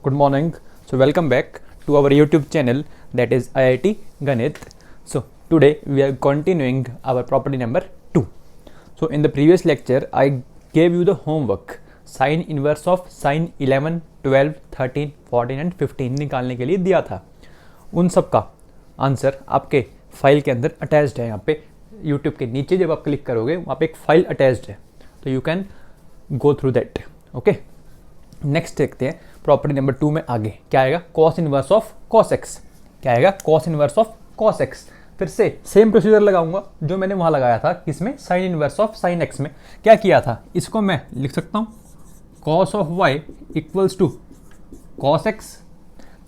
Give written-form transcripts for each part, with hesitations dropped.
Good morning. So welcome back to our YouTube channel, that is IIT Ganit. So today we are continuing our property number 2. So in the previous lecture I gave you the homework, sin inverse of sin 11, 12, 13, 14 and 15 निकालने के लिए दिया था. उन सब का answer आपके file के अंदर अटैच्ड है. यहाँ पे YouTube के नीचे जब आप क्लिक करोगे वहाँ पे एक फाइल अटैच्ड है, तो you can go through that. Okay, next देखते हैं प्रॉपर्टी नंबर 2 में आगे क्या आएगा. Cos inverse of cos x. क्या आएगा? Cos inverse of cos x. फिर से सेम प्रोसीजर लगाऊंगा जो मैंने वहाँ लगाया था. किसमें? Sine inverse of sine x में. क्या किया था? इसको मैं लिख सकता हूँ cos of y equals to cos x.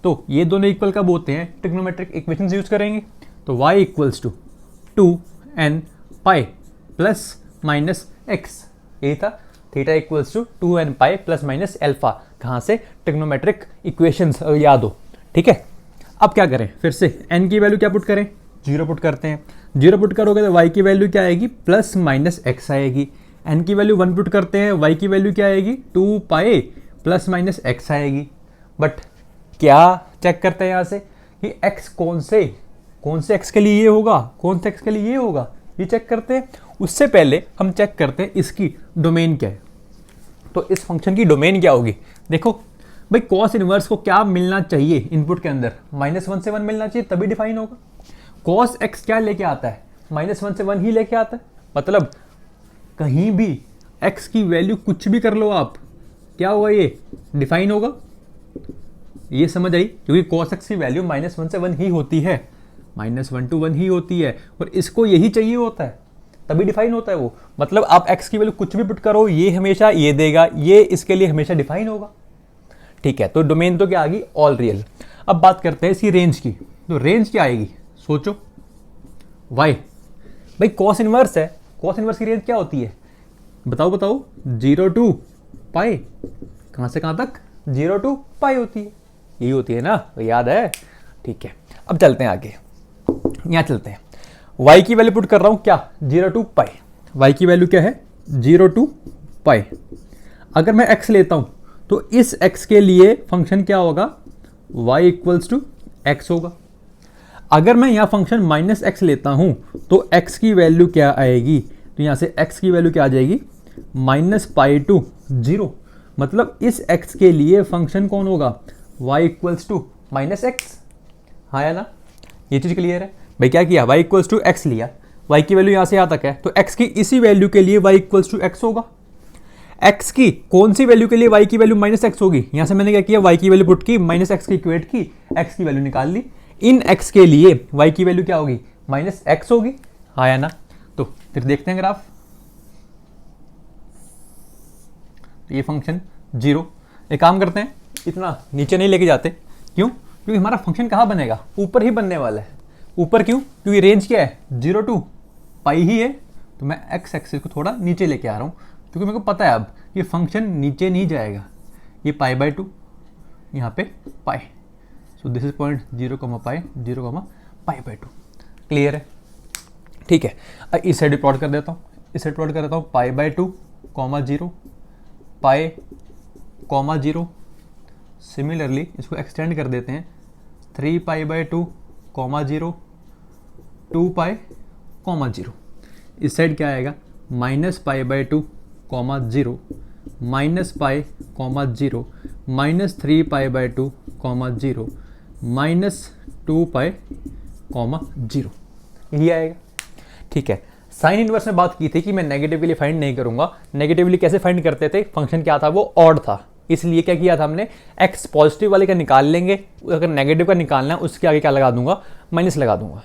तो ये दोनों इक्वल कब होते हैं? ट्रिग्नोमेट्रिक इक्वेशंस यूज करेंगे. तो y equals to 2n pi plus minus x. यही था. Theta equals to 2n pi plus minus alpha. कहाँ से? ट्रिग्नोमेट्रिक इक्वेशंस याद हो. ठीक है, अब क्या करें? फिर से n की वैल्यू क्या पुट करें? 0 पुट करते हैं. 0 पुट करोगे तो y की वैल्यू क्या आएगी? प्लस माइनस एक्स आएगी. n की वैल्यू 1 पुट करते हैं, y की वैल्यू क्या आएगी? 2 पाई प्लस माइनस एक्स आएगी. बट क्या चेक करते हैं यहाँ से कि x कौन से x के लिए ये होगा, कौन से x के लिए ये होगा, ये चेक करते हैं. उससे पहले हम चेक करते हैं इसकी डोमेन क्या है. तो इस फंक्शन की डोमेन क्या होगी? देखो भाई, कॉस इनवर्स को क्या मिलना चाहिए इनपुट के अंदर? -1 से 1 मिलना चाहिए, तभी डिफाइन होगा. कॉस एक्स क्या लेके आता है? -1 से 1 ही लेके आता है. मतलब कहीं भी x की वैल्यू कुछ भी कर लो आप, क्या होगा? ये डिफाइन होगा. ये समझ आई? क्योंकि कॉस एक्स की वैल्यू -1 से 1 ही होती है, -1 to 1 ही होती है, और इसको यही चाहिए होता है, तभी डिफाइन होता है वो. मतलब आप x की वैल्यू कुछ भी पुट करो, ये हमेशा ये देगा, ये इसके लिए हमेशा डिफाइन होगा. ठीक है, तो डोमेन तो क्या आ गई? All real. अब बात करते हैं इसकी रेंज की. तो रेंज क्या आएगी? सोचो. y भाई कॉस इनवर्स है, कॉस इनवर्स की रेंज क्या होती है? बताओ. 0 to पाई. कहां से कहां तक? 0 to पाई होती है. यही होती है ना, तो याद है. ठीक है, अब चलते हैं आगे. यहां चलते हैं. y की वैल्यू पुट कर रहा हूं क्या? 0 to पाई. y की वैल्यू क्या है? 0 to पाई. अगर मैं x लेता हूं तो इस x के लिए फंक्शन क्या होगा? y इक्वल्स टू एक्स होगा. अगर मैं यहां फंक्शन माइनस एक्स लेता हूं तो x की वैल्यू क्या आएगी? तो यहां से x की वैल्यू क्या आ जाएगी? -पाई टू 0. मतलब इस x के लिए फंक्शन कौन होगा? y equals to minus x. हाँ या ना? ये चीज क्लियर है भाई. क्या किया? y इक्वल्स टू एक्स लिया, y की वैल्यू यहां से यहां तक है, तो x की इसी वैल्यू के लिए y इक्वल्स टू एक्स होगा. x की कौन सी वैल्यू के लिए y की वैल्यू माइनस एक्स होगी? यहां से मैंने क्या किया? y की वैल्यू पुट की, माइनस एक्स की इक्वेट की, x की वैल्यू निकाल ली. इन x के लिए y की वैल्यू क्या होगी? माइनस एक्स होगी. हाँ या ना? तो फिर देखते हैं ग्राफ. तो ये फंक्शन 0. एक काम करते हैं, इतना नीचे नहीं लेके जाते. क्यों? क्योंकि हमारा फंक्शन कहाँ बनेगा? ऊपर ही बनने वाला है. ऊपर क्यों? क्योंकि रेंज क्या है? 0 to पाई ही है. तो मैं एक्स एक्सिस को थोड़ा नीचे लेके आ रहा हूँ, क्योंकि मेरे को पता है अब ये फंक्शन नीचे नहीं जाएगा. ये π/2, यहाँ पे pi. So this is point 0, pi 0, π/2. Clear है? ठीक है, इस साइड प्लॉट कर देता हूँ. इस साइड प्लॉट कर देता हूँ π/2, 0, पाई, 0. सिमिलरली इसको एक्सटेंड कर देते हैं 3π/2, 0, 2 पाई, 0. इस साइड क्या आएगा? -π/2, 0, -पाई, 0, -3π/2, 0, -2π, 0. यही आएगा. ठीक है. साइन इनवर्स में बात की थी कि मैं नेगेटिव के लिए फाइंड नहीं करूंगा. नेगेटिवली कैसे फाइंड करते थे? फंक्शन क्या था? वो ऑड था. इसलिए क्या किया था हमने? x पॉजिटिव वाले का निकाल लेंगे, अगर नेगेटिव का निकालना है उसके आगे क्या लगा दूंगा? माइनस लगा दूंगा.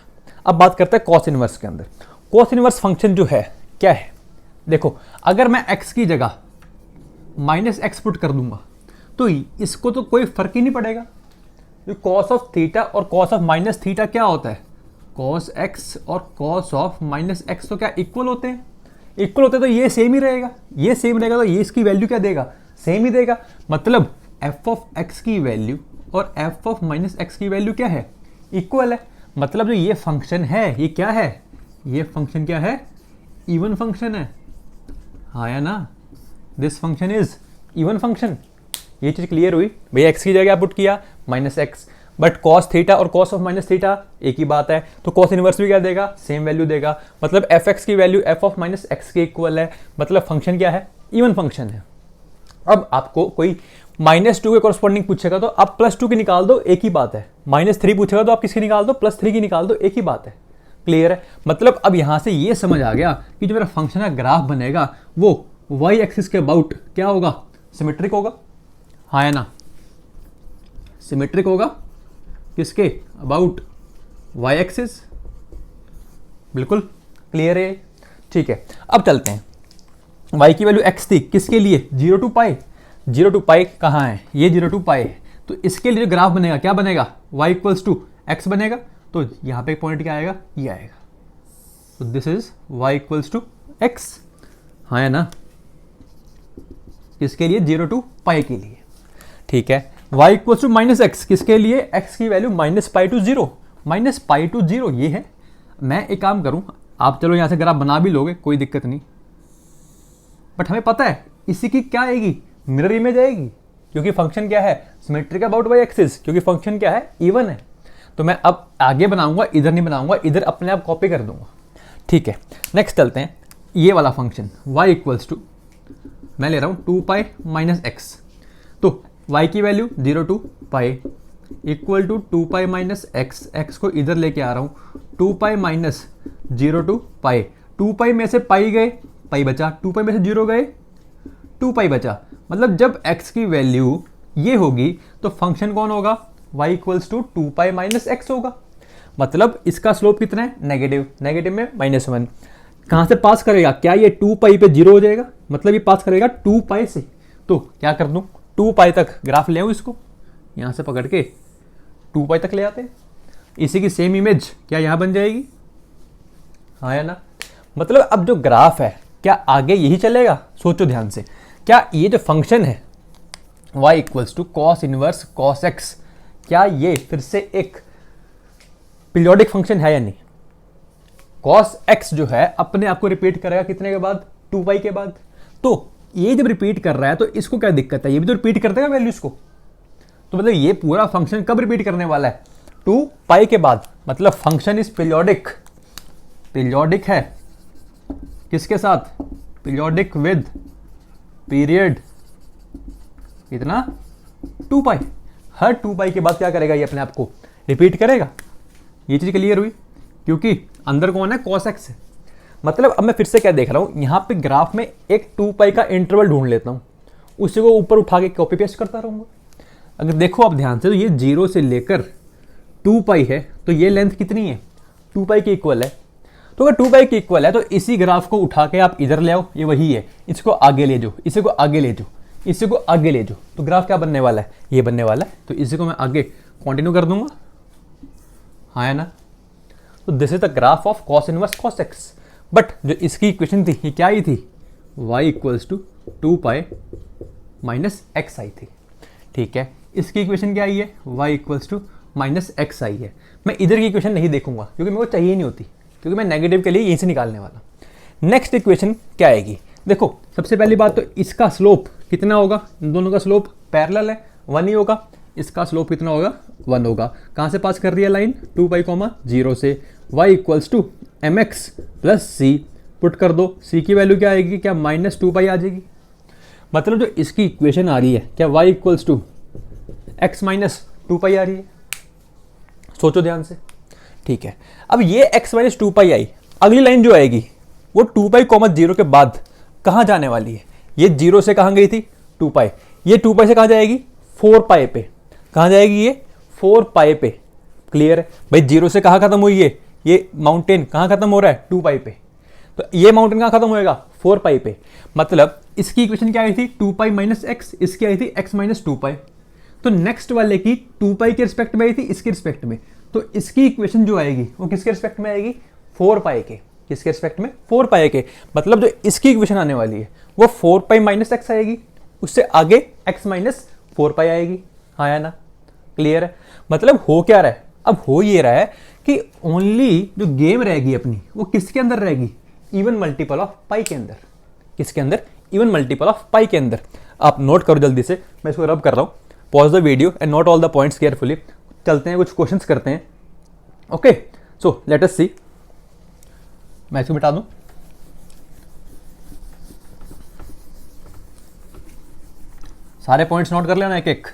अब बात करते हैं कॉस इनवर्स के अंदर. कॉस इनवर्स फंक्शन जो है क्या है? देखो, अगर मैं x की जगह -x पुट कर दूंगा तो इसको तो कोई फर्क ही नहीं पड़ेगा. कॉस ऑफ थीटा और कॉस ऑफ माइनस थीटा क्या होता है? कॉस x और कॉस ऑफ माइनस एक्स तो क्या इक्वल होते हैं? इक्वल होते हैं, तो ये सेम ही रहेगा. ये सेम रहेगा, तो ये इसकी वैल्यू क्या देगा? सेम ही देगा. मतलब f ऑफ x की वैल्यू और f ऑफ माइनस एक्स की वैल्यू क्या है? इक्वल है. मतलब जो ये फंक्शन है, ये क्या है? ये फंक्शन क्या है? इवन फंक्शन है. हाँ या ना? This function is even function. ये चीज़ क्लियर हुई भैया। एक्स की जगह पुट किया minus x, but cos theta और कॉस ऑफ माइनस थीटा एक ही बात है, तो कॉस इनवर्स भी क्या देगा, सेम वैल्यू देगा। मतलब एफ एक्स की value F of minus x के इक्वल है, मतलब फंक्शन क्या है, इवन फंक्शन है। अब आपको कोई -2 के कॉरस्पॉन्डिंग पूछेगा तो आप +2 की निकाल दो, एक ही बात है। -3 पूछेगा तो आप किसकी निकाल दो, +3 की निकाल दो, एक ही बात है। क्लियर है। मतलब अब यहां से ये समझ आ गया कि जो मेरा फंक्शन का ग्राफ बनेगा वो y एक्सिस के अबाउट क्या होगा, सिमेट्रिक होगा। हाँ है ना, सिमेट्रिक होगा किसके अबाउट, y एक्सिस। बिल्कुल क्लियर है। ठीक है, अब चलते हैं। y की वैल्यू x थी किसके लिए, 0 to पाई। 0 to पाई कहाँ है, ये 0 to पाई है। तो इसके लिए जो ग्राफ बनेगा क्या बनेगा, y इक्वल्स टू एक्स बनेगा। तो यहाँ पे पॉइंट क्या आएगा, ये आएगा। तो this is y equals to x. हाँ है ना, किसके लिए, 0 to पाई के लिए। ठीक है, y equals to minus x किसके लिए, x की वैल्यू -π to 0, -π to 0 ये है। मैं एक काम करूँ, आप चलो यहाँ से ग्राफ बना भी लोगे कोई दिक्कत नहीं, बट हमें पता है इसी की क्या आएगी, मिरर इमेज आएगी, क्योंकि फंक्शन क्या है, सिमेट्रिक अबाउट y एक्सिस, क्योंकि फंक्शन क्या है, इवन है। तो मैं अब आगे बनाऊंगा, इधर नहीं बनाऊंगा, इधर अपने आप कॉपी कर दूंगा। ठीक है, नेक्स्ट चलते हैं। ये वाला फंक्शन y इक्वल्स टू, मैं ले रहा हूँ 2π माइनस एक्स। तो y की value 0 to pi equal to 2π minus x, x को इधर लेके आ रहा हूँ, 2π माइनस 0 to पाई। 2π में से पाई गए, पाई बचा, 2π में से 0 गए, 2π बचा। मतलब जब x की वैल्यू ये होगी तो फंक्शन कौन होगा, y equals to 2π minus x होगा। मतलब इसका स्लोप कितना है, नेगेटिव, नेगेटिव में -1। कहाँ से पास करेगा, क्या ये 2π पे 0 हो जाएगा, मतलब ये पास करेगा 2π से। तो क्या कर दूँ, 2π तक ग्राफ ले आऊँ, इसको यहाँ से पकड़ के 2π तक ले आते हैं। इसी की सेम इमेज क्या यहाँ बन जाएगी, हाँ या ना। मतलब अब जो ग्राफ है क्या आगे यही चलेगा, सोचो ध्यान से। क्या ये जो फंक्शन है y equals to cos inverse cos x, क्या ये फिर से एक पीरियोडिक फंक्शन है या नहीं। कॉस एक्स जो है अपने आप को रिपीट करेगा कितने के बाद, 2π के बाद। तो ये जब रिपीट कर रहा है तो इसको क्या दिक्कत है, ये भी तो रिपीट कर देगा वैल्यूज को। तो मतलब ये पूरा फंक्शन कब रिपीट करने वाला है, 2π के बाद। मतलब फंक्शन इज पीरियोडिक, पीरियोडिक है किसके साथ, पीरियोडिक विद पीरियड कितना, 2π। हर 2π के बाद क्या करेगा, ये अपने आप को रिपीट करेगा। ये चीज क्लियर हुई, क्योंकि अंदर कौन है, cos x है। मतलब अब मैं फिर से क्या देख रहा हूं, यहां पे ग्राफ में एक 2π का इंटरवल ढूंढ लेता हूं, उसी को ऊपर उठा के कॉपी पेस्ट करता रहूंगा। अगर देखो आप ध्यान से, तो ये 0 से लेकर 2π है, तो ये लेंथ कितनी है, 2π के इक्वल है। तो अगर 2π के इक्वल है तो इसी ग्राफ को उठा के आप इधर ले आओ, ये वही है, इसको आगे ले जाओ, इसी को आगे ले जाओ, इसी को आगे ले जाओ, तो ग्राफ क्या बनने वाला है, ये बनने वाला है। तो इसी को मैं आगे कंटिन्यू कर दूंगा, हाँ है ना। तो this is the graph of cos inverse cos x. But जो इसकी इक्वेशन थी ये क्या आई थी, y equals to 2π minus x आई थी। ठीक है, इसकी इक्वेशन क्या आई है, y equals to minus x आई है। मैं इधर की इक्वेशन नहीं देखूंगा क्योंकि मेरे को चाहिए नहीं होती, क्योंकि मैं नेगेटिव के लिए यहीं से निकालने वाला। नेक्स्ट इक्वेशन क्या आएगी, देखो सबसे पहली बात तो इसका स्लोप कितना होगा, इन दोनों का स्लोप पैरेलल है, 1 ही होगा। इसका स्लोप कितना होगा, 1 होगा। कहाँ से पास कर रही है लाइन, 2π, 0 से। y equals to mx plus c, put कर दो, c की वैल्यू क्या आएगी, क्या -2π आ जाएगी। मतलब जो इसकी इक्वेशन आ रही है, क्या y equals to x minus 2π आ रही है। सोचो ध्यान से। ठीक है, अब ये x माइनस 2π आई, अगली लाइन जो आएगी वो 2π, 0 के बाद कहाँ जाने वाली है। ये 0 से कहाँ गई थी, 2π। ये 2π से कहाँ जाएगी, 4π पे। कहाँ जाएगी ये, 4π पे। क्लियर है भाई, 0 से कहाँ खत्म हुई है, ये माउंटेन कहाँ खत्म हो रहा है, 2π पे। तो ये माउंटेन कहाँ खत्म होएगा, 4π पे। मतलब इसकी इक्वेशन क्या आई थी, 2π माइनस एक्स, इसकी आई थी x माइनस 2π। तो नेक्स्ट वाले की 2π के रिस्पेक्ट में आई थी, इसके रिस्पेक्ट में। तो इसकी इक्वेशन जो आएगी वो किसके रिस्पेक्ट में आएगी, 4π के। किसके रिस्पेक्ट में, 4π के। मतलब जो इसकी इक्वेशन आने वाली है वो 4π माइनस एक्स आएगी, उससे आगे x माइनस 4π आएगी, हाँ या ना। क्लियर है। मतलब हो क्या रहा है, अब हो ये रहा है कि ओनली जो गेम रहेगी अपनी वो किसके अंदर रहेगी, इवन मल्टीपल ऑफ पाई के अंदर। किसके अंदर, इवन मल्टीपल ऑफ पाई के अंदर। आप नोट करो जल्दी से, मैं इसको रब कर रहा हूँ। Pause the video and note all the points carefully. चलते हैं कुछ क्वेश्चंस करते हैं। ओके, सो लेट अस सी। मैं इसको बिठा दूं। सारे पॉइंट्स नोट कर लेना एक एक।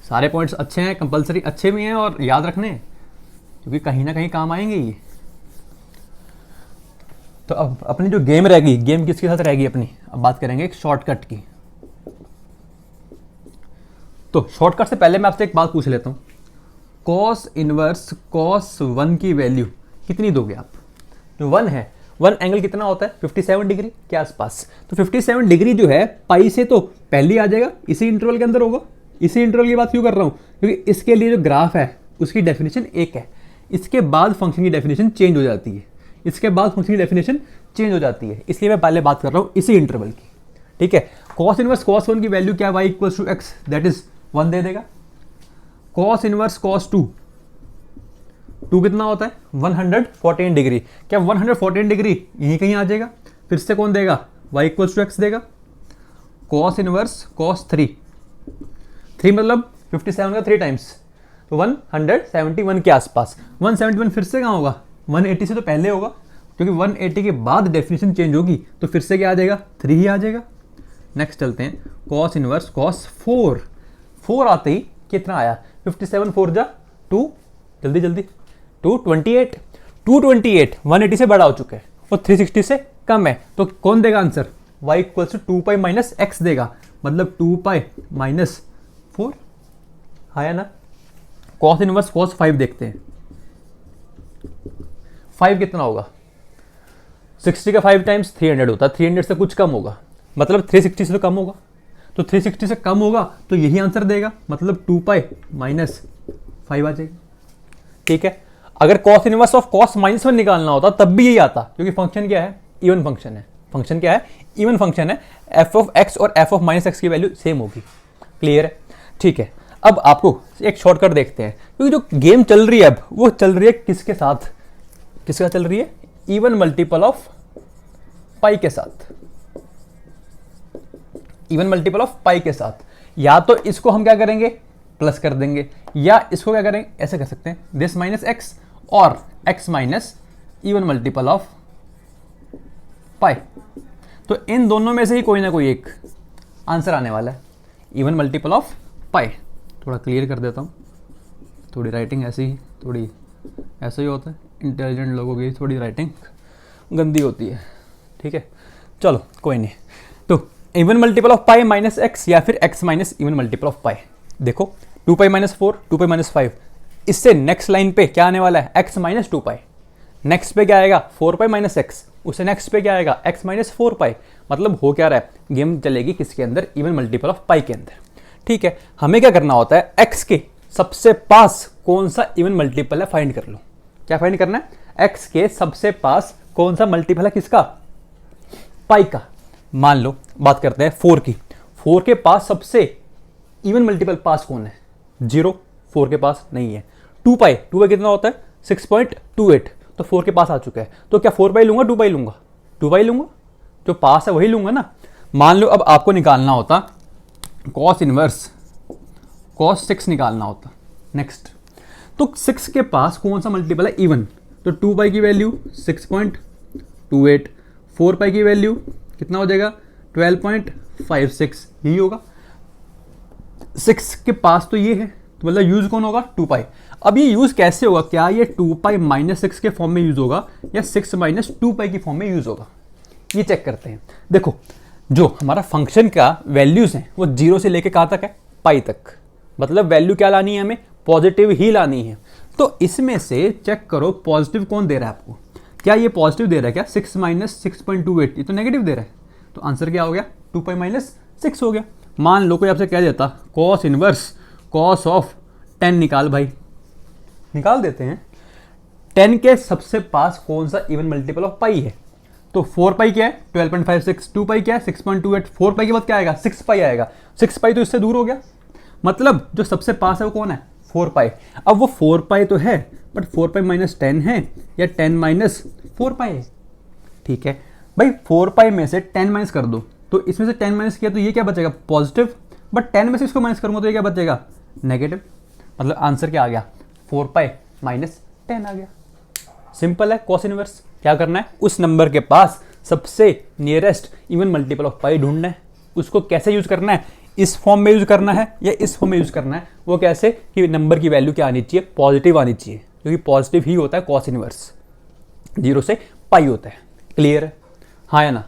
सारे पॉइंट्स अच्छे हैं, कंपलसरी अच्छे भी हैं और याद रखने, क्योंकि कहीं ना कहीं काम आएंगे ये। तो अब अपनी जो गेम रहेगी, गेम किसके साथ रहेगी अपनी, अब बात करेंगे एक शॉर्टकट की। तो शॉर्टकट से पहले मैं आपसे एक बात पूछ लेता हूं, कॉस इनवर्स कॉस 1 की वैल्यू कितनी दोगे आप? जो 1 है, 1 एंगल कितना होता है? 57 डिग्री के आसपास। तो 57 डिग्री जो है पाई से तो पहले आ जाएगा, इसी इंटरवल के अंदर होगा। इसी इंटरवल की बात क्यों कर रहा हूं? क्योंकि इसके लिए जो ग्राफ है उसकी डेफिनेशन एक है, इसके बाद फंक्शन की डेफिनेशन चेंज हो जाती है, इसके बाद फंक्शन की डेफिनेशन चेंज हो जाती है। इसलिए मैं पहले बात कर रहा हूं इसी इंटरवल की। ठीक है, कॉस इनवर्स कॉस 1 की वैल्यू क्या है? y equals to x, that is 1 दे देगा। कॉस इनवर्स कॉस 2 कितना होता है? 114 डिग्री। क्या 114 डिग्री यहीं कहीं आ जाएगा? फिर से कौन देगा? y इक्वल्स टू एक्स देगा। कॉस इनवर्स कॉस 3 मतलब 57 का 3 टाइम्स, तो 171 के आसपास। 171 फिर से कहाँ होगा? 180 से तो पहले होगा, क्योंकि 180 के बाद डेफिनेशन चेंज होगी, तो फिर से क्या आ जाएगा? 3 ही आ जाएगा। नेक्स्ट चलते हैं, कॉस इनवर्स कॉस 4 आते ही कितना आया? 57 4 जा 2, जल्दी जल्दी 228। 180 से बड़ा हो चुका है और 360 से कम है, तो कौन देगा answer? y equals to 2 pi minus x देगा, मतलब 2 पाई माइनस 4 आया ना। कॉस इनवर्स कॉस 5 देखते हैं। 5 कितना होगा? 60 का 5 टाइम्स 300 होता है, 300 से कुछ कम होगा, मतलब 360 से तो कम होगा। तो 360 से कम होगा तो यही आंसर देगा, मतलब 2 पाई माइनस 5 आ जाएगा। ठीक है, अगर कॉस इनवर्स ऑफ कॉस -1 निकालना होता तब भी यही आता, क्योंकि फंक्शन क्या है? इवन फंक्शन है। फंक्शन क्या है? इवन फंक्शन है। एफ ऑफ एक्स और एफ ऑफ माइनस एक्स की वैल्यू सेम होगी। क्लियर है? ठीक है, अब आपको एक शॉर्टकट देखते हैं, क्योंकि जो गेम चल रही है अब वो चल रही है किसके साथ? किसके साथ चल रही है? इवन मल्टीपल ऑफ पाई के साथ। इवन मल्टीपल ऑफ पाई के साथ। या तो इसको हम क्या करेंगे? प्लस कर देंगे, या इसको क्या करेंगे? ऐसे कर सकते हैं, दिस माइनस एक्स और x minus even multiple of pi. तो इन दोनों में से ही कोई ना कोई एक आंसर आने वाला है, इवन मल्टीपल ऑफ पाई। थोड़ा क्लियर कर देता हूँ, थोड़ी राइटिंग ऐसी ही, थोड़ी ऐसा ही होता है, इंटेलिजेंट लोगों की थोड़ी राइटिंग गंदी होती है। ठीक है, चलो कोई नहीं। तो even multiple of pi minus x या फिर x minus even multiple of pi. देखो 2 पाई माइनस 4, 2 पाई माइनस 5, इससे नेक्स्ट लाइन पे क्या आने वाला है? एक्स माइनस 2 पाई। नेक्स्ट पे क्या आएगा? 4 पाई माइनस एक्स। उससे नेक्स्ट पे क्या आएगा? एक्स माइनस 4 पाई। मतलब हो क्या रहा है? गेम चलेगी किसके अंदर? इवन मल्टीपल ऑफ पाई के अंदर। ठीक है, हमें क्या करना होता है? एक्स के सबसे पास कौन सा इवन मल्टीपल है फाइंड कर लो। क्या फाइंड करना है? एक्स के सबसे पास कौन सा मल्टीपल है किसका? पाई का। मान लो बात करते हैं 4 की। 4 के पास सबसे इवन मल्टीपल पास कौन है? 0, 4 के पास नहीं है। 2 पाई कितना होता है? 6.28, तो 4 के पास आ चुका है। तो क्या 4 पाई लूंगा 2 पाई लूंगा? 2 पाई लूंगा, जो पास है वही लूंगा ना। मान लो अब आपको निकालना होता कॉस इनवर्स कॉस 6 निकालना होता। नेक्स्ट, तो 6 के पास कौन सा मल्टीपल है? इवन। तो 2 पाई की वैल्यू 6.28, 4 पाई की वैल्यू कितना हो जाएगा? 12.56, यही होगा। 6 के पास तो ये है, तो मतलब यूज कौन होगा? 2 पाई। अब ये यूज कैसे होगा? क्या ये 2 पाई माइनस 6 के फॉर्म में यूज होगा या 6 माइनस 2 पाई की फॉर्म में यूज होगा? ये चेक करते हैं। देखो, जो हमारा फंक्शन का वैल्यूज हैं वो 0 से लेके कहाँ तक है? पाई तक। मतलब वैल्यू क्या लानी है? हमें पॉजिटिव ही लानी है। तो इसमें से चेक करो पॉजिटिव कौन दे रहा है आपको। क्या ये पॉजिटिव दे रहा है? क्या 6 माइनस 6.28, ये तो नेगेटिव दे रहा है। तो आंसर क्या हो गया? 2 पाई माइनस 6 हो गया। मान लो कोई आपसे कह देता कॉस इनवर्स कॉस ऑफ 10 निकाल भाई, निकाल देते हैं। 10 के सबसे पास कौन सा इवन मल्टीपल ऑफ पाई है? तो 4 पाई क्या है? 12.56, 2 पाई क्या है? 6.28, 4 पाई के बाद क्या आएगा? 6 पाई आएगा। 6 पाई तो इससे दूर हो गया, मतलब जो सबसे पास है वो कौन है? 4 पाई। अब वो 4 पाई तो है, बट 4 पाई माइनस 10 है या 10 माइनस 4 पाई है? ठीक है भाई, 4 पाई में से 10 माइनस कर दो, तो इसमें से 10 माइनस किया तो ये क्या बचेगा, पॉजिटिव, बट 10 में से इसको माइनस करूँगा तो ये क्या बचेगा, नेगेटिव। मतलब आंसर क्या आ गया, 4 पाई माइनस 10 आ गया। सिंपल है। कॉस इनवर्स क्या करना है, उस नंबर के पास सबसे नियरेस्ट इवन मल्टीपल ऑफ पाई ढूंढना है। उसको कैसे यूज करना है, इस फॉर्म में यूज करना है या इस फॉर्म में यूज करना है। वो कैसे कि नंबर की वैल्यू क्या आनी चाहिए, पॉजिटिव आनी चाहिए, क्योंकि पॉजिटिव ही होता है कॉस इनवर्स, 0 से पाई होता है। क्लियर है, हाँ या ना।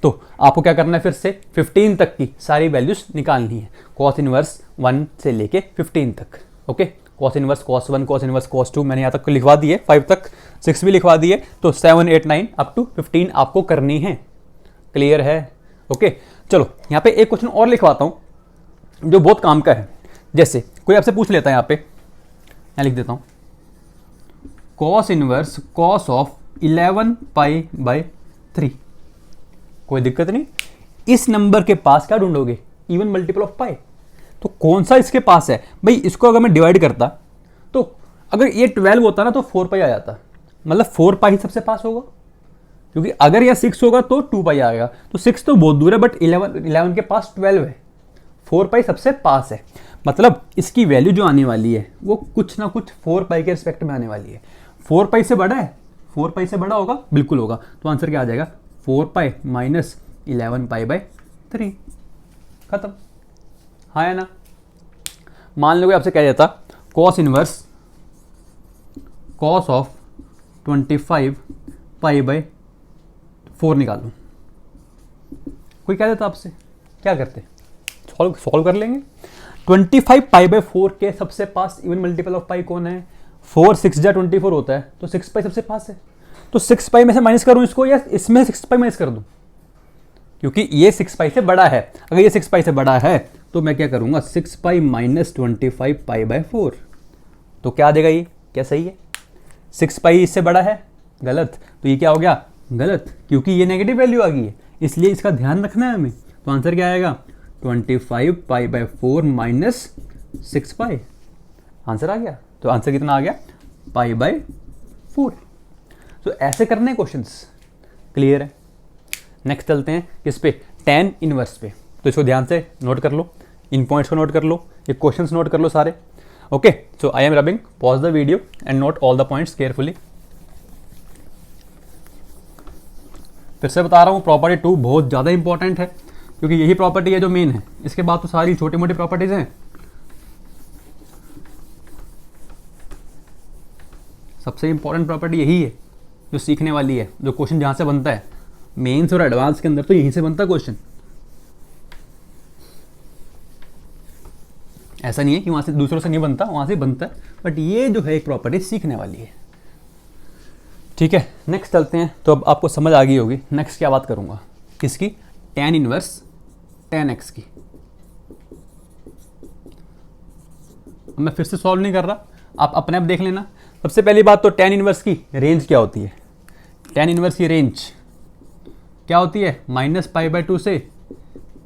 तो आपको क्या करना है, फिर से 15 तक की सारी वैल्यूज निकालनी है, कॉस इनवर्स 1 से लेके 15 तक। Okay, cos inverse cos 1, cos inverse cos 2 मैंने यहाँ तक लिखवा दिए, 5 तक, 6 भी लिखवा दिए। तो 7, 8, 9 अप टू 15 आपको करनी है। क्लियर है, ओके। चलो यहाँ पे एक क्वेश्चन और लिखवाता हूँ जो बहुत काम का है। जैसे कोई आपसे पूछ लेता है, यहाँ पे मैं लिख देता हूँ, cos inverse cos of 11 pi by 3। कोई दिक्कत नहीं। इस नंबर के पास क्या ढूंढोगे, इवन मल्टीपल ऑफ पाई। तो कौन सा इसके पास है भाई, इसको अगर मैं डिवाइड करता तो अगर ये 12 होता ना तो 4 पाई आ जाता, मतलब 4 पाई सबसे पास होगा, क्योंकि अगर यह 6 होगा तो 2 पाई आएगा। तो 6 तो बहुत दूर है, बट 11 के पास 12 है, 4 पाई सबसे पास है। मतलब इसकी वैल्यू जो आने वाली है वो कुछ ना कुछ 4 पाई के रिस्पेक्ट में आने वाली है। 4 पाई से बड़ा है, 4 पाई से बड़ा होगा, बिल्कुल होगा। तो आंसर क्या आ जाएगा, 4 पाई माइनस 11 पाई बाई 3। खत्म, हाँ या ना। मान लो आपसे कह देता cos inverse cos of 25 pi by 4 निकालो। कोई कह देता आपसे, क्या करते, सॉल्व कर लेंगे। 25 पाई बाई 4 के सबसे पास इवन मल्टीपल ऑफ पाई कौन है, 4 6 जा 24 होता है, तो 6 पाई सबसे पास है। तो 6 पाई में से माइनस करूं इसको या इसमें 6 पाई माइनस कर दूं, क्योंकि ये 6 पाई से बड़ा है। अगर ये 6 पाई से बड़ा है तो मैं क्या करूंगा, 6 पाई माइनस 25 पाई बाई 4। तो क्या देगा ये, क्या सही है, 6 पाई इससे बड़ा है, गलत। तो ये क्या हो गया, गलत, क्योंकि ये नेगेटिव वैल्यू आ गई है, इसलिए इसका ध्यान रखना है हमें। तो आंसर क्या आएगा, 25 pi by 4 minus 6 pi. Answer आ गया। तो आंसर कितना आ गया, पाई बाई 4। तो ऐसे करने क्वेश्चंस। क्लियर है। नेक्स्ट चलते हैं किस पे, tan इनवर्स पे। तो इसको ध्यान से नोट कर लो, इन पॉइंट्स को नोट कर लो, ये क्वेश्चंस नोट कर लो सारे। Okay, so I am rubbing, pause the video and note all the points carefully. फिर से बता रहा हूँ, प्रॉपर्टी 2 बहुत ज़्यादा इंपॉर्टेंट है, क्योंकि यही प्रॉपर्टी है जो मेन है। इसके बाद तो सारी छोटी मोटी प्रॉपर्टीज हैं। सबसे इंपॉर्टेंट प्रॉपर्टी यही है जो सीखने वाली है, जो क्वेश्चन जहाँ से बनता है मेंस और एडवांस के अंदर, तो यहीं से बनता है क्वेश्चन। ऐसा नहीं है कि वहाँ से दूसरों से नहीं बनता, वहाँ से बनता है, बट ये जो है एक प्रॉपर्टी सीखने वाली है। ठीक है, नेक्स्ट चलते हैं। तो अब आपको समझ आ गई होगी नेक्स्ट क्या बात करूँगा, किसकी, tan इनवर्स tan x की। मैं फिर से सॉल्व नहीं कर रहा, आप अपने आप देख लेना। सबसे पहली बात तो tan इनवर्स की रेंज क्या होती है, tan इनवर्स की रेंज क्या होती है, -π/2 से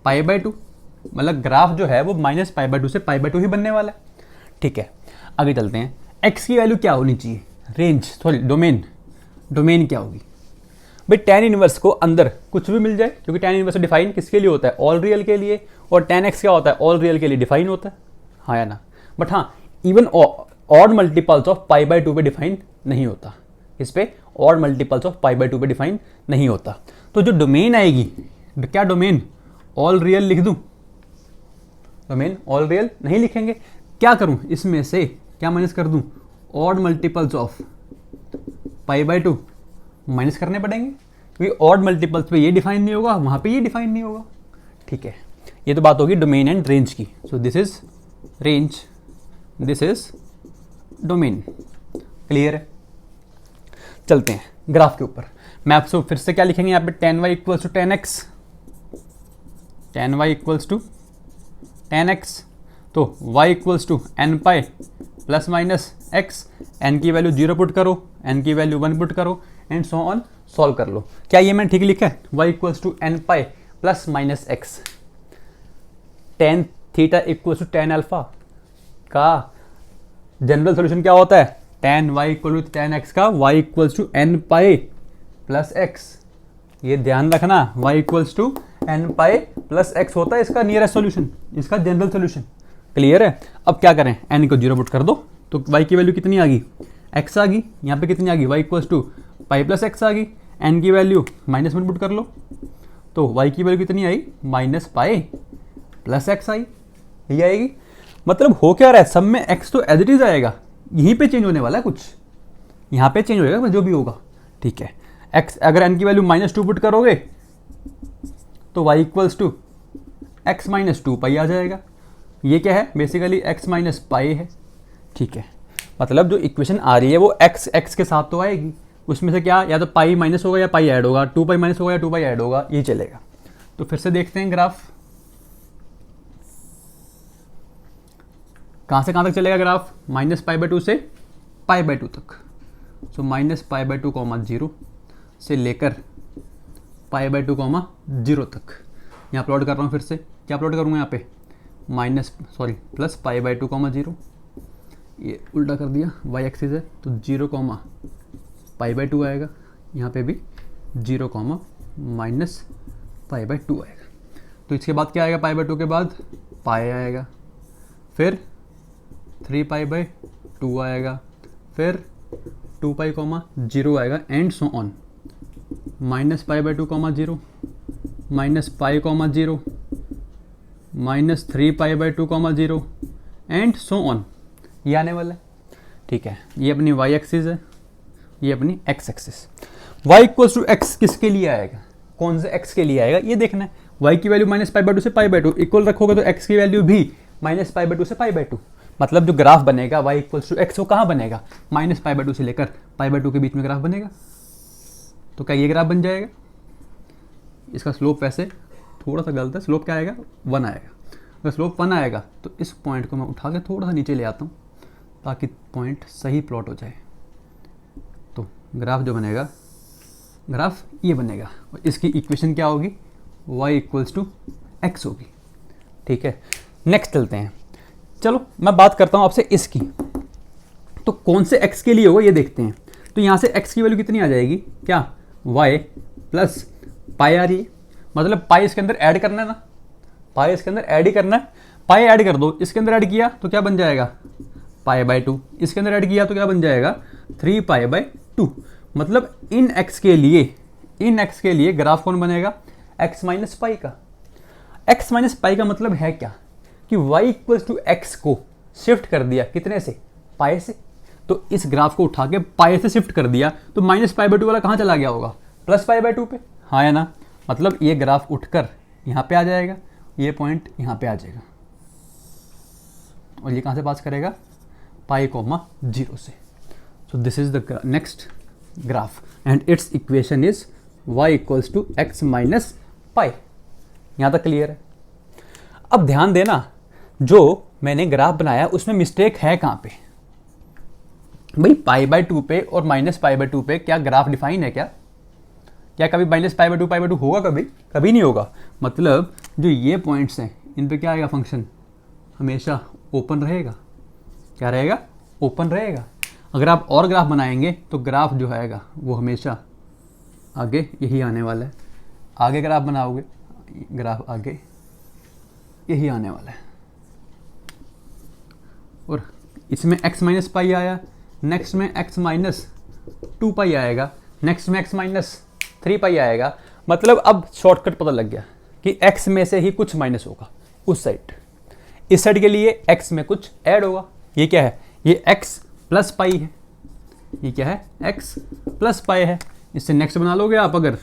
π/2। मतलब ग्राफ जो है वो -π/2 से π/2 ही बनने वाला है। ठीक है, आगे चलते हैं। x की वैल्यू क्या होनी चाहिए, रेंज, सॉरी डोमेन क्या होगी भाई। tan इनवर्स को अंदर कुछ भी मिल जाए, क्योंकि tan इनवर्स डिफाइन किसके लिए होता है, ऑल रियल के लिए, और tan x क्या होता है, ऑल रियल के लिए डिफाइन होता है, हाँ या ना। बट हाँ, इवन ऑड मल्टीपल्स ऑफ π/2 पे डिफाइन नहीं होता, इस पे ऑड मल्टीपल्स ऑफ π/2 पे डिफाइन नहीं होता। तो जो डोमेन आएगी, क्या डोमेन, ऑल रियल लिख दूं, डोमेन ऑल रियल नहीं लिखेंगे, क्या करूं, इसमें से क्या माइनस कर दूं, ऑड मल्टीपल्स ऑफ π/2 माइनस करने पड़ेंगे, क्योंकि ऑड मल्टीपल्स पे ये डिफाइन नहीं होगा, वहां पे ये डिफाइन नहीं होगा। ठीक है, ये तो बात होगी डोमेन एंड रेंज की। सो this is range, this is domain. Clear है। चलते हैं ग्राफ के ऊपर। मैं आपसे फिर से क्या लिखेंगे यहाँ पे, tan y equals to tan x, tan y equals to tan x। तो y equals to n pi plus minus x, n की वैल्यू 0 पुट करो, n की वैल्यू 1 पुट करो, एंड सो ऑन, सॉल्व कर लो। क्या ये मैंने ठीक लिखा है, y equals to n pi plus minus x, tan theta equals to tan alpha का जनरल सोल्यूशन क्या होता है, tan y equal to tan x का y equals to n pi plus x। ये ध्यान रखना, y equals to n pi plus x होता है इसका नियरेस्ट सॉल्यूशन, इसका जनरल सॉल्यूशन। क्लियर है? अब क्या करें, एन को 0 पुट कर दो तो वाई की वैल्यू कितनी आ गई, एक्स आ गई। यहाँ पे कितनी आ गई, y equals to pi plus x आ गई। एन की वैल्यू माइनस में पुट कर लो तो वाई की वैल्यू कितनी आई, माइनस पाई प्लस एक्स आई, यही आएगी। मतलब हो क्या रहा है, सब में एक्स तो एज इट इज आएगा, यहीं पे चेंज होने वाला है कुछ, यहाँ पे चेंज होएगा जो भी होगा। ठीक है, एक्स अगर एन की वैल्यू -2 पुट करोगे तो y equals to x minus 2 pi आ जाएगा। ये क्या है, बेसिकली एक्स माइनस पाई है। ठीक है, मतलब जो इक्वेशन आ रही है वो एक्स एक्स के साथ तो आएगी, उसमें से क्या या तो पाई माइनस होगा या पाई ऐड होगा, 2 पाई माइनस होगा या 2 पाई ऐड होगा, ये चलेगा। तो फिर से देखते हैं ग्राफ, कहाँ से कहाँ तक चलेगा ग्राफ, -π/2 से π/2 तक। सो -π/2, 0 से लेकर π/2, 0 तक। यहाँ प्लॉट कर रहा हूँ, फिर से क्या प्लॉट करूँगा यहाँ पे, प्लस π/2, 0, ये उल्टा कर दिया, y एक्सिस है तो 0, π/2 आएगा। यहाँ पे भी 0, -π/2 आएगा। तो इसके बाद क्या आएगा, π/2 के बाद पाई आएगा, फिर 3π/2 आएगा, फिर 2π, 0 आएगा, and so on. -π/2, 0, -π, 0, -3π/2, 0, and so on, ये आने वाला है। ठीक है, ये अपनी y एक्सिस है, ये अपनी x axis. y equals to x किसके लिए आएगा, कौन से x के लिए आएगा ये देखना है। y की वैल्यू -π/2 से π/2 इक्वल रखोगे तो x की वैल्यू भी -π/2 से π/2। मतलब जो ग्राफ बनेगा y इक्वल्स टू x वो कहाँ बनेगा, -π/2 से लेकर π/2 के बीच में ग्राफ बनेगा। तो क्या ये ग्राफ बन जाएगा, इसका स्लोप वैसे थोड़ा सा गलत है, स्लोप क्या आएगा, 1 आएगा। अगर स्लोप 1 आएगा तो इस पॉइंट को मैं उठा के थोड़ा सा नीचे ले आता हूँ ताकि पॉइंट सही प्लॉट हो जाए। तो ग्राफ जो बनेगा, ग्राफ ये बनेगा और इसकी इक्वेशन क्या होगी, y इक्वल्स टू एक्स होगी। ठीक है, नेक्स्ट चलते हैं। चलो मैं बात करता हूँ आपसे इसकी, तो कौन से x के लिए होगा ये देखते हैं। तो यहाँ से x की वैल्यू कितनी आ जाएगी, क्या y प्लस पाई आ रही है, मतलब पाई इसके अंदर ऐड करना है ना, पाई इसके अंदर ऐड ही करना है। पाई ऐड कर दो, इसके अंदर ऐड किया तो क्या बन जाएगा, π/2, इसके अंदर ऐड किया तो क्या बन जाएगा, 3π/2। मतलब इन x के लिए ग्राफ कौन बनेगा, x माइनस पाई का। x माइनस पाई का मतलब है क्या कि y इक्वल्स टू एक्स को शिफ्ट कर दिया कितने से, पाई से। तो इस ग्राफ को उठा के पाई से शिफ्ट कर दिया तो -π/2 वाला कहाँ चला गया होगा, +π/2 पे, हाँ या ना। मतलब ये ग्राफ उठकर यहाँ पे आ जाएगा, ये पॉइंट यहाँ पे आ जाएगा और ये कहाँ से पास करेगा, पाई, 0 से। So this is the next graph and it's equation is y equals to x minus pi. यहाँ तक क्लियर है। अब ध्यान देना, जो मैंने ग्राफ बनाया उसमें मिस्टेक है कहाँ पे भाई, π/2 पे और -π/2 पे क्या ग्राफ डिफाइन है क्या कभी -π/2 होगा, कभी नहीं होगा। मतलब जो ये पॉइंट्स हैं इन पे क्या आएगा, फंक्शन हमेशा ओपन रहेगा। क्या रहेगा, ओपन रहेगा। अगर आप और ग्राफ बनाएंगे तो ग्राफ जो आएगा वो हमेशा आगे यही आने वाला है। आगे ग्राफ बनाओगे, ग्राफ आगे यही आने वाला है। और इसमें x माइनस पाई आया, नेक्स्ट में x माइनस 2 पाई आएगा, नेक्स्ट में x माइनस 3 पाई आएगा। मतलब अब शॉर्टकट पता लग गया कि x में से ही कुछ माइनस होगा उस साइड, इस साइड के लिए x में कुछ ऐड होगा। ये क्या है, ये x प्लस पाई है, ये क्या है, x प्लस पाई है। इससे नेक्स्ट बना लोगे आप अगर,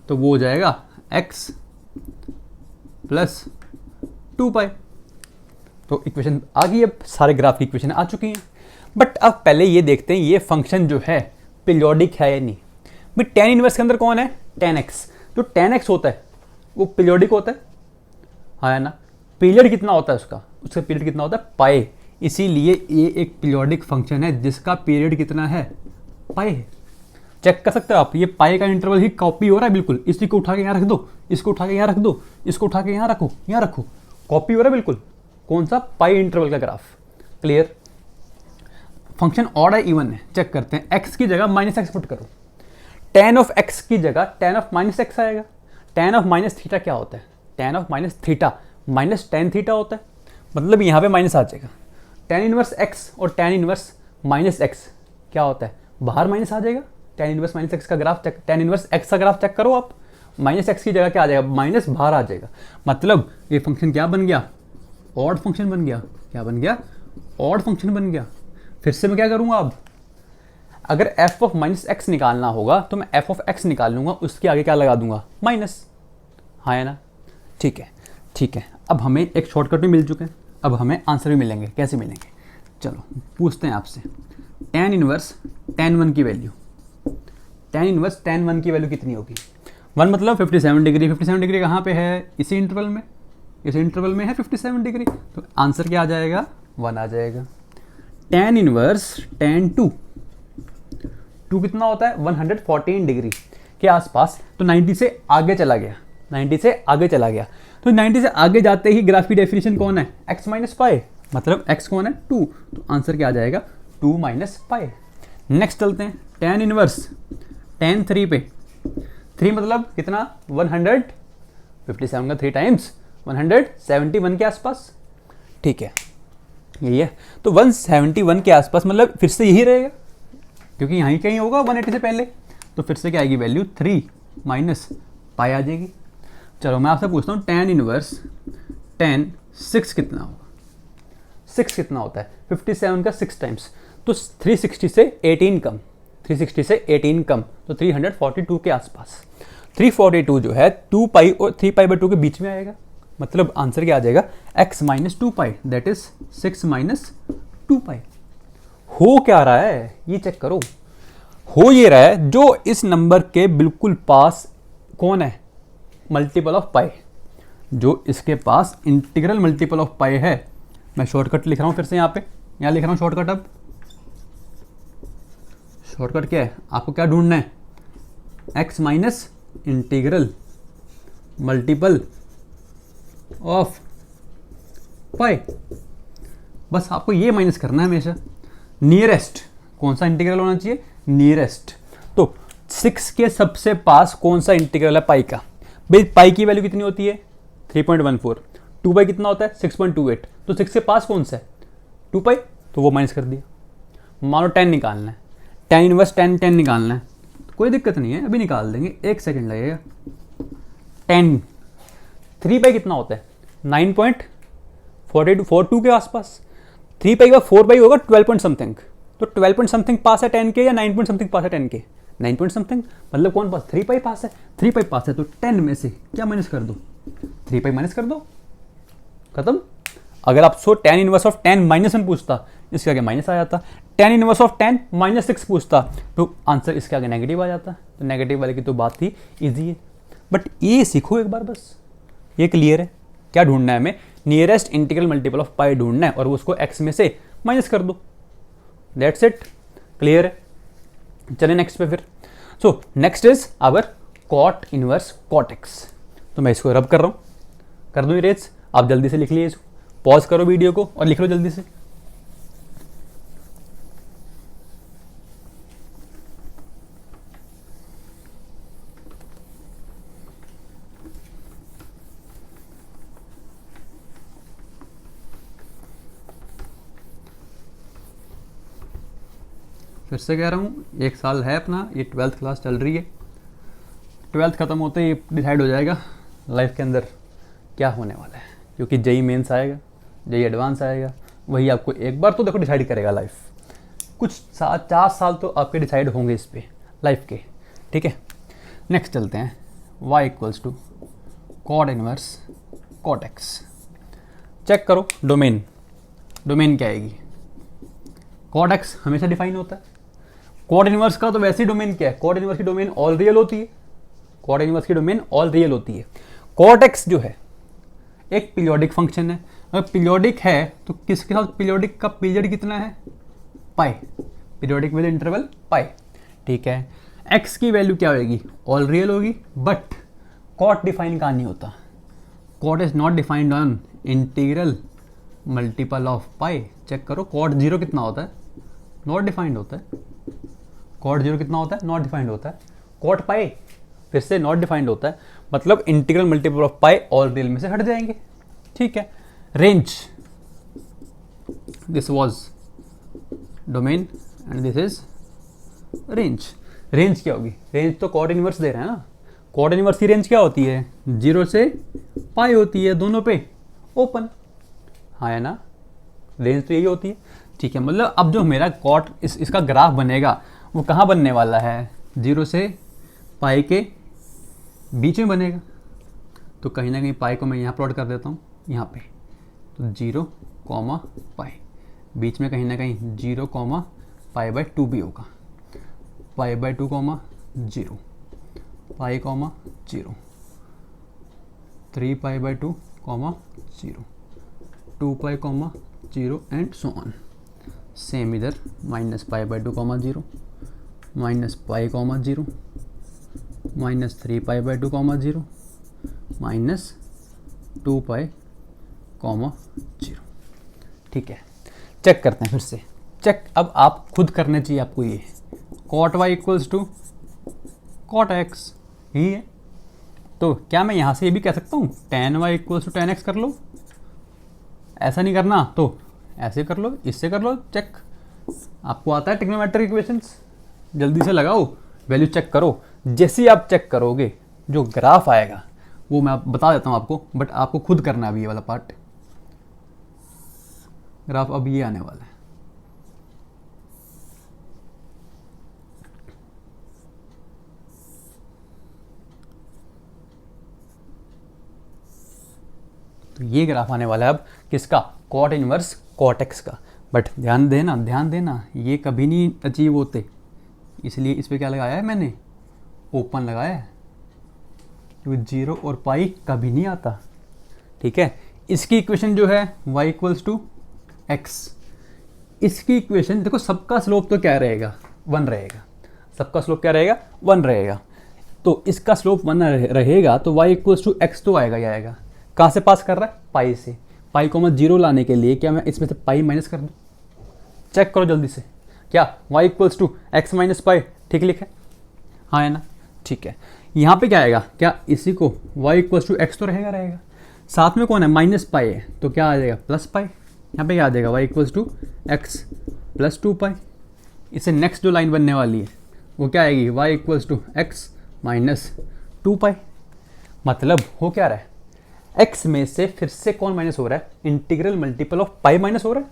तो वो हो जाएगा x प्लस 2 पाई। तो इक्वेशन आ गई, अब सारे ग्राफ की इक्वेशन आ चुकी हैं। बट अब पहले ये देखते हैं ये फंक्शन जो है पीरियोडिक है या नहीं। भाई tan इनवर्स के अंदर कौन है, tan x। जो tan x होता है वो पीरियोडिक होता है, हाँ ना। पीरियड कितना होता है उसका पीरियड कितना होता है, पाई। इसीलिए ये एक पीरियोडिक फंक्शन है जिसका पीरियड कितना है, पाई है। चेक कर सकते हो आप, ये पाई का इंटरवल ही कॉपी हो रहा है बिल्कुल। इसी को उठा के यहाँ रख दो, इसको उठा के यहाँ रख दो, इसको उठा के यहाँ रखो, यहाँ रखो, कॉपी हो रहा है बिल्कुल। कौन सा, पाई इंटरवल का ग्राफ। क्लियर। फंक्शन ऑड है इवन है, चेक करते हैं। x की जगह -x पुट करो, tan ऑफ x की जगह tan ऑफ -x आएगा। tan ऑफ माइनस थीटा क्या होता है? tan of minus theta minus tan theta होता है, मतलब यहाँ पे माइनस आ जाएगा। tan इनवर्स x और tan इनवर्स माइनस x क्या होता है? बाहर माइनस आ जाएगा। tan इनवर्स माइनस x का graph check, tan inverse x का ग्राफ चेक करो आप, माइनस x की जगह क्या आ जाएगा? माइनस बाहर आ जाएगा। मतलब ये फंक्शन क्या बन गया? ऑड फंक्शन बन गया। क्या बन गया? ऑड फंक्शन बन गया। फिर से मैं क्या करूँगा अब? अगर f ऑफ माइनस एक्स निकालना होगा तो मैं f ऑफ x निकाल लूँगा, उसके आगे क्या लगा दूंगा? माइनस। हाँ है ना? ठीक है, ठीक है। अब हमें एक शॉर्टकट भी मिल चुके हैं, अब हमें आंसर भी मिलेंगे। कैसे मिलेंगे? चलो पूछते हैं आपसे। tan इनवर्स tan 1 की वैल्यू, tan इनवर्स tan 1 की वैल्यू कितनी होगी? 1 मतलब 57 डिग्री। 57 डिग्री कहाँ पे है? इसी इंटरवल में, इस इंटरवल में है 57 डिग्री। तो आंसर क्या आ जाएगा? 1 आ जाएगा। tan इनवर्स tan 2, 2 कितना होता है? 114 डिग्री के आसपास। तो 90 से आगे चला गया, 90 से आगे चला गया। तो 90 से आगे जाते ही ग्राफ की डेफिनेशन कौन है? x माइनस पाई, मतलब x कौन है? 2। तो आंसर क्या आ जाएगा? 2 माइनस पाई। नेक्स्ट चलते हैं, tan इनवर्स tan 3 पे, 3 मतलब कितना? 157 का 3 टाइम्स 171 के आसपास। ठीक है, यही है। तो 171 के आसपास मतलब फिर से यही रहेगा, क्योंकि यहीं कहीं होगा 180 से पहले। तो फिर से क्या आएगी वैल्यू? 3 माइनस पाई आ जाएगी। चलो मैं आपसे पूछता हूँ, tan इनवर्स tan 6 कितना होगा? 6 कितना होता है? 57 का 6 टाइम्स, तो 360 से 18 कम, 360 से 18 कम, तो 342 के आसपास। 342 जो है 2 पाई और 3 पाई बाई 2 के बीच में आएगा। मतलब आंसर क्या आ जाएगा? x minus 2 pi, that is 6 minus 2 पाई। हो क्या रहा है ये चेक करो। हो ये रहा है जो इस नंबर के बिल्कुल पास कौन है? मल्टीपल ऑफ पाई। जो इसके पास इंटीग्रल मल्टीपल ऑफ पाई है। मैं शॉर्टकट लिख रहा हूं फिर से, यहाँ लिख रहा हूं शॉर्टकट। अब शॉर्टकट क्या है? आपको क्या ढूंढना है? x minus integral multiple of pi. बस आपको ये माइनस करना है हमेशा। नियरेस्ट कौन सा इंटीग्रल होना चाहिए? नियरेस्ट। तो 6 के सबसे पास कौन सा इंटीग्रल है पाई का? भाई पाई की वैल्यू कितनी होती है? 3.14। 2 पाई कितना होता है? 6.28। तो 6 के पास कौन सा है? 2 पाई, तो वो माइनस कर दिया। मान लो 10 निकालना है, tan इनवर्स tan 10 निकालना है, तो कोई दिक्कत नहीं है, अभी निकाल देंगे, 1 सेकंड लगेगा। 10 3 पाई कितना होता है? 9.42 के आसपास। 3 पाई का 4 पाई होगा 12 पॉइंट समथिंग। तो 12 पॉइंट समथिंग पास है 10 के, या 9 पॉइंट समथिंग पास है 10 के? 9 पॉइंट समथिंग, मतलब कौन पास? 3 पाई पास है। 3 पाई पास है तो 10 में से क्या माइनस कर दो? 3 पाई माइनस कर दो, खत्म। अगर आप tan इनवर्स ऑफ 10 माइनस 1 पूछता, इसके आगे माइनस आ जाता। tan इनवर्स ऑफ 10 माइनस 6 पूछता, तो आंसर इसके आगे नेगेटिव आ जाता। तो नेगेटिव वाले की तो बात ही ईजी है। बट ये सीखो एक बार बस, ये क्लियर है। क्या ढूंढना है हमें? नियरेस्ट इंटीग्रल मल्टीपल ऑफ पाई ढूंढना है, और उसको x में से माइनस कर दो। दैट्स इट, क्लियर है। चले नेक्स्ट पे फिर। So next is our cot inverse cot x। तो मैं इसको रब कर रहा हूँ, कर दूँ इरेज। आप जल्दी से लिख लीजिए इसको, पॉज करो वीडियो को और लिख लो जल्दी से। फिर से कह रहा हूँ, 1 साल है अपना, ये 12th क्लास चल रही है। 12th ख़त्म होते ही डिसाइड हो जाएगा लाइफ के अंदर क्या होने वाला है, क्योंकि जेई मेंस आएगा, जेई एडवांस आएगा, वही आपको एक बार तो देखो डिसाइड करेगा लाइफ। कुछ 4 साल तो आपके डिसाइड होंगे इस पे लाइफ के, ठीक है। नेक्स्ट चलते हैं, y equals to cot inverse cot x। Check करो डोमेन, डोमेन क्या आएगी? cot x हमेशा डिफाइन होता है। cot इनवर्स का तो वैसे ही डोमेन क्या है? cot इनवर्स की डोमेन ऑल रियल होती है। cot इनवर्स की डोमेन ऑल रियल होती है। cot x जो है एक पीरियोडिक फंक्शन है। अगर पीरियोडिक है तो किसके साथ पीरियोडिक का पीरियड कितना है? Pi, periodic with interval pi, ठीक है। x की वैल्यू क्या होगी? ऑल रियल होगी। बट cot डिफाइन कहाँ नहीं होता? cot is not defined on integral multiple of pi. Check करो, cot 0 कितना होता है? नॉट डिफाइंड होता है। cot 0 कितना होता है? नॉट डिफाइंड होता है। cot पाई फिर से नॉट डिफाइंड होता है, मतलब इंटीग्रल मल्टीपल ऑफ पाई और रियल में से हट जाएंगे, ठीक है। Range, this was domain and this is range. Range क्या होगी? रेंज तो कॉट इनवर्स दे रहे हैं ना, कॉट इनवर्स की रेंज क्या होती है? 0 से पाई होती है, दोनों पे ओपन, हाँ है ना, रेंज तो यही होती है, ठीक है। मतलब अब जो मेरा कॉट इसका ग्राफ बनेगा वो कहाँ बनने वाला है? 0 से पाई के बीच में बनेगा, तो कहीं ना कहीं पाई को मैं यहाँ प्लॉट कर देता हूँ, यहाँ पे, तो 0 कॉमा पाई, बीच में कहीं ना कहीं 0 कॉमा पाई बाई 2 भी होगा, pi by 2 comma 0, pi comma 0, 3 pi by 2 comma 0, 2 pi comma 0 and so on. Same इधर minus pi by 2 comma 0, minus pi comma 0, minus 3 pi by 2 comma 0, minus 2 pi comma 0, ठीक है। Check करते हैं फिर से, check अब आप खुद करने चाहिए आपको, ये cot y equals to cot x ही है, तो क्या मैं यहाँ से ये भी कह सकता हूँ tan y equals to tan x कर लो? ऐसा नहीं करना तो ऐसे कर लो, इससे कर लो चेक। आपको आता है ट्रिग्नोमेट्रिक इक्वेशंस, जल्दी से लगाओ, वैल्यू चेक करो। जैसे ही आप चेक करोगे जो ग्राफ आएगा वो मैं बता देता हूँ आपको, बट आपको खुद करना है अभी ये वाला पार्ट। ग्राफ अब ये आने वाला है, तो ये ग्राफ आने वाला है अब किसका? कॉट इनवर्स कॉट एक्स का। बट ध्यान देना ये कभी नहीं अचीव होते, इसलिए इस पर क्या लगाया है मैंने? ओपन लगाया है, क्योंकि 0 और पाई कभी नहीं आता, ठीक है। इसकी इक्वेशन जो है y इक्वल्स टू एक्स, इसकी इक्वेशन देखो, सबका स्लोप तो क्या रहेगा? 1 रहेगा, सबका स्लोप क्या रहेगा? 1 रहेगा, तो इसका स्लोप 1 रहेगा, तो y इक्वल्स टू एक्स तो आएगा ही आएगा। कहाँ से पास कर रहा है? पाई से। पाई को मैं 0 लाने के लिए क्या मैं इसमें से पाई माइनस कर दूँ? चेक करो जल्दी से, क्या y equals to x minus pi ठीक लिखा है? हाँ है ना, ठीक है। यहाँ पे क्या आएगा? क्या इसी को y इक्वल्स टू एक्स तो रहेगा, साथ में कौन है? माइनस पाई है, तो क्या आ जाएगा? Plus pi. यहाँ पे क्या आ जाएगा? y equals to x plus 2 pi. इससे नेक्स्ट जो लाइन बनने वाली है वो क्या आएगी? y equals to x minus 2 pi. मतलब हो क्या रहा है? x में से फिर से कौन माइनस हो रहा है? Integral multiple of pi minus हो रहा है।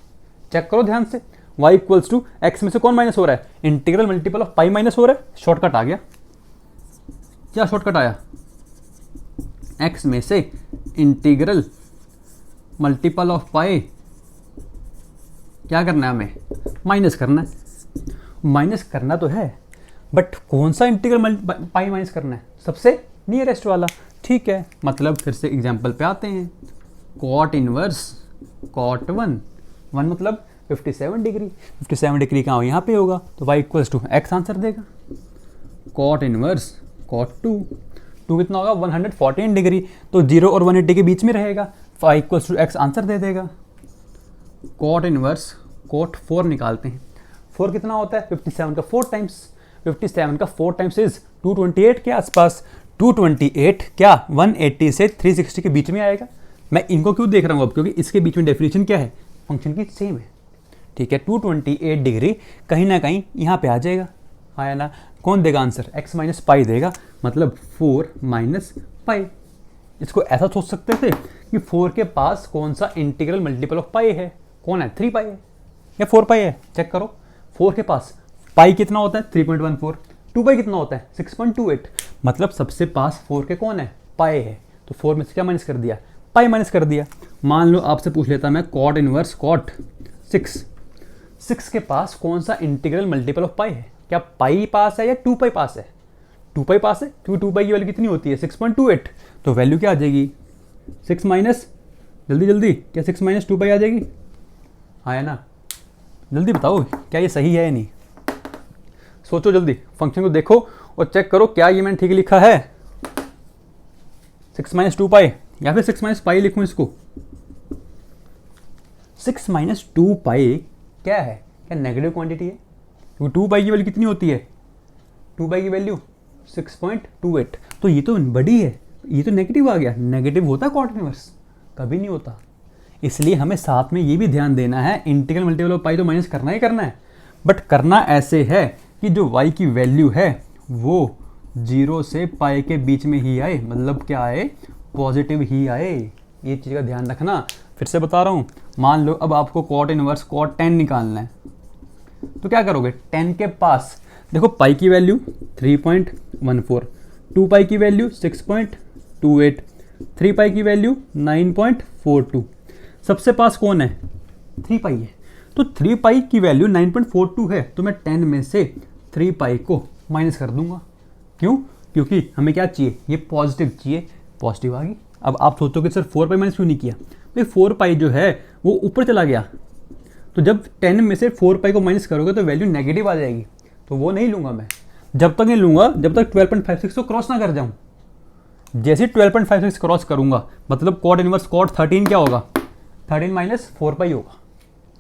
चेक करो ध्यान से, y इक्वल्स टू एक्स में से कौन माइनस हो रहा है? Integral multiple of pi minus हो रहा है। शॉर्टकट आ गया, क्या शॉर्टकट आया? x में से इंटीग्रल मल्टीपल ऑफ पाई क्या करना है हमें? माइनस करना है। माइनस करना तो है, बट कौन सा इंटीग्रल पाई माइनस करना है? सबसे नियरेस्ट वाला, ठीक है। मतलब फिर से एग्जांपल पे आते हैं, कॉट इनवर्स कॉट 1 मतलब 57 डिग्री, 57 डिग्री कहाँ हो? यहाँ पे होगा, तो y equals to x answer देगा। कॉट इनवर्स कॉट 2 कितना होगा? 114 डिग्री, तो 0 और 180 के बीच में रहेगा, y equals to x answer दे देगा। कॉट इनवर्स कॉट 4 निकालते हैं, 4 कितना होता है? 57 का 4 टाइम्स, 57 का 4 टाइम्स इज 228 के आसपास। 228 क्या 180 से 360 के बीच में आएगा। मैं इनको क्यों देख रहा हूँ अब? क्योंकि इसके बीच में डेफिनेशन क्या है? फंक्शन की सेम है, ठीक है। 228 डिग्री कहीं ना कहीं यहाँ पे आ जाएगा, आया ना। कौन देगा आंसर? x माइनस पाई देगा, मतलब 4 माइनस पाई। इसको ऐसा सोच सकते थे कि 4 के पास कौन सा इंटीग्रल मल्टीपल ऑफ पाई है? कौन है? 3 पाई है या 4 पाई है? चेक करो, 4 के पास पाई कितना होता है? 3.14। 2 पाई कितना होता है? 6.28। मतलब सबसे पास 4 के कौन है? पाई है, तो 4 में से क्या माइनस कर दिया? पाई माइनस कर दिया। मान लो आपसे पूछ लेता मैं कॉट इनवर्स कॉट 6 के पास कौन सा इंटीग्रल मल्टीपल ऑफ पाई है? क्या पाई पास है या 2 पाई पास है? 2 पाई पास है, क्योंकि 2 पाई की वैल्यू कितनी होती है? 6.28। तो वैल्यू क्या आ जाएगी? 6 माइनस, जल्दी क्या 6 माइनस 2 पाई आ जाएगी? हाँ है ना, जल्दी बताओ क्या ये सही है या नहीं? सोचो जल्दी, फंक्शन को देखो और चेक करो क्या ये मैंने ठीक लिखा है। 6 माइनस 2 पाई या फिर 6 माइनस पाई लिखूं इसको? 6 माइनस 2 पाई क्या है? क्या नेगेटिव क्वांटिटी है? क्योंकि 2 पाई की वैल्यू कितनी होती है? 2 पाई की वैल्यू 6.28, तो ये तो बड़ी है, ये तो नेगेटिव आ गया। नेगेटिव होता है कॉट इनवर्स? कभी नहीं होता। इसलिए हमें साथ में ये भी ध्यान देना है, इंटीग्रल मल्टीपल ऑफ पाई तो माइनस करना ही करना है, बट करना ऐसे है कि जो y की वैल्यू है वो 0 से पाई के बीच में ही आए, मतलब क्या आए, पॉजिटिव ही आए। ये चीज़ का ध्यान रखना। फिर से बता रहा हूँ, मान लो अब आपको कॉट इनवर्स कॉट 10 निकालना है, तो क्या करोगे, 10 के पास देखो पाई की वैल्यू 3.14, 2 पाई की वैल्यू 6.28, 3 पाई की वैल्यू 9.42, सबसे पास कौन है, 3 पाई है। तो 3 पाई की वैल्यू 9.42 है, तो मैं 10 में से 3 पाई को माइनस कर दूंगा। क्यों? क्योंकि हमें क्या चाहिए, ये पॉजिटिव चाहिए, पॉजिटिव आ गई। अब आप सोचोगे सर 4 पाई माइनस क्यों नहीं किया, भाई 4 पाई जो है वो ऊपर चला गया, तो जब 10 में से 4 पाई को माइनस करोगे तो वैल्यू नेगेटिव आ जाएगी, तो वो नहीं लूंगा मैं। जब तक नहीं लूंगा जब तक 12.56 को क्रॉस ना कर जाऊं। जैसे 12.56 क्रॉस करूंगा मतलब कॉट इनवर्स कॉट 13 क्या होगा, 13 माइनस 4 पाई होगा।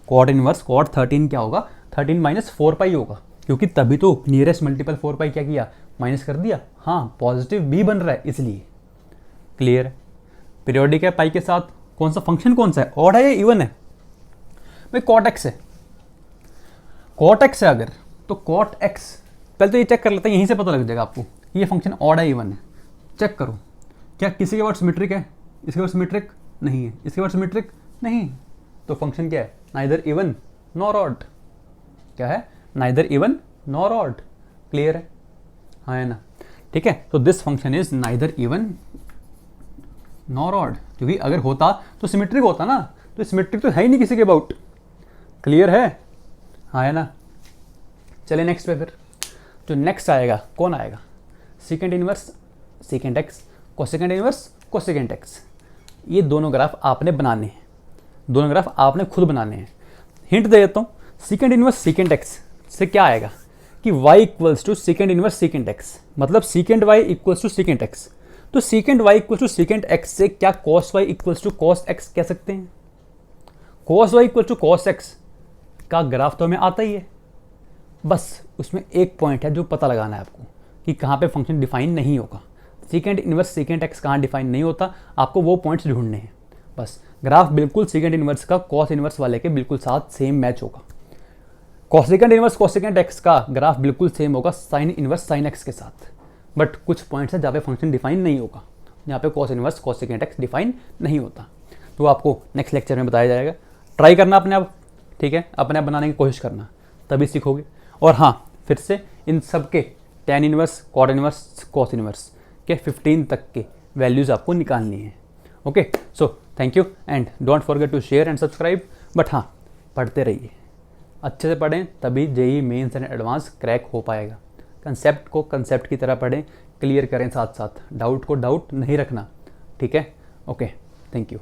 कॉट इनवर्स कॉट 13 क्या होगा, 13 माइनस 4 पाई होगा, क्योंकि तभी तो नियरेस्ट मल्टीपल 4 पाई क्या किया, माइनस कर दिया। हाँ, पॉजिटिव भी बन रहा है इसलिए। क्लियर है? पीरियोडिक है पाई के साथ, कौन सा फंक्शन कौन सा है, ऑड है या इवन है, भाई कॉट एक्स है। कॉट एक्स है अगर, तो कॉट एक्स, पहले तो ये चेक कर लेते हैं, यहीं से पता लग जाएगा आपको ये फंक्शन ऑड है इवन है। चेक करो, क्या किसी के वर्ड सिमेट्रिक है, इसके वर्ड सिमेट्रिक नहीं है, इसके वर्ड सिमेट्रिक नहीं, तो फंक्शन क्या है, नाइदर इवन नॉर ऑड। क्या है, neither even nor odd. Clear है? हाँ है ना? ठीक है, तो this function is neither even nor odd, क्योंकि अगर होता तो सिमेट्रिक होता ना, तो सिमेट्रिक तो है ही नहीं किसी के अबाउट। क्लियर है? हाँ है ना? चलिए नेक्स्ट पे फिर, जो नेक्स्ट आएगा कौन आएगा, second inverse second x, cosecant inverse cosecant x. ये दोनों ग्राफ आपने बनाने हैं, दोनों ग्राफ आपने खुद बनाने हैं। हिंट दे देता हूँ, सेकेंड इनवर्स सेकेंड एक्स से क्या आएगा कि y equals to second inverse second x, मतलब second y equals to second x. तो second y equals to second x से क्या cos y equals to cos x कह सकते हैं। cos y equals to cos x का graph तो हमें आता ही है, बस उसमें एक पॉइंट है जो पता लगाना है आपको कि कहाँ पे फंक्शन डिफाइन नहीं होगा। सेकेंड इनवर्स सेकेंड एक्स कहाँ डिफाइन नहीं होता, आपको वो पॉइंट्स ढूंढने हैं। बस ग्राफ बिल्कुल सेकेंड इनवर्स का कॉस इनवर्स वाले के बिल्कुल साथ सेम मैच होगा। कोसेकेंड इनवर्स कोसेकेंड एक्स का ग्राफ बिल्कुल सेम होगा साइन इनवर्स साइन एक्स के साथ, बट कुछ पॉइंट्स है जहाँ पे फंक्शन डिफाइन नहीं होगा, यहाँ पे cos inverse cosecant x define नहीं होता। तो आपको नेक्स्ट लेक्चर में बताया जाएगा। ट्राई करना अपने आप, ठीक है, अपने आप बनाने की कोशिश करना, तभी सीखोगे। और हाँ, फिर से इन सब के tan inverse cot inverse cos inverse के 15 तक के वैल्यूज़ आपको निकालनी है। Okay, so thank you and don't forget to share and subscribe. But हाँ, पढ़ते रहिए, अच्छे से पढ़ें, तभी JEE Mains and advance crack हो पाएगा। कंसेप्ट को कंसेप्ट की तरह पढ़ें, क्लियर करें, साथ साथ डाउट को डाउट नहीं रखना। ठीक है? Okay, thank you.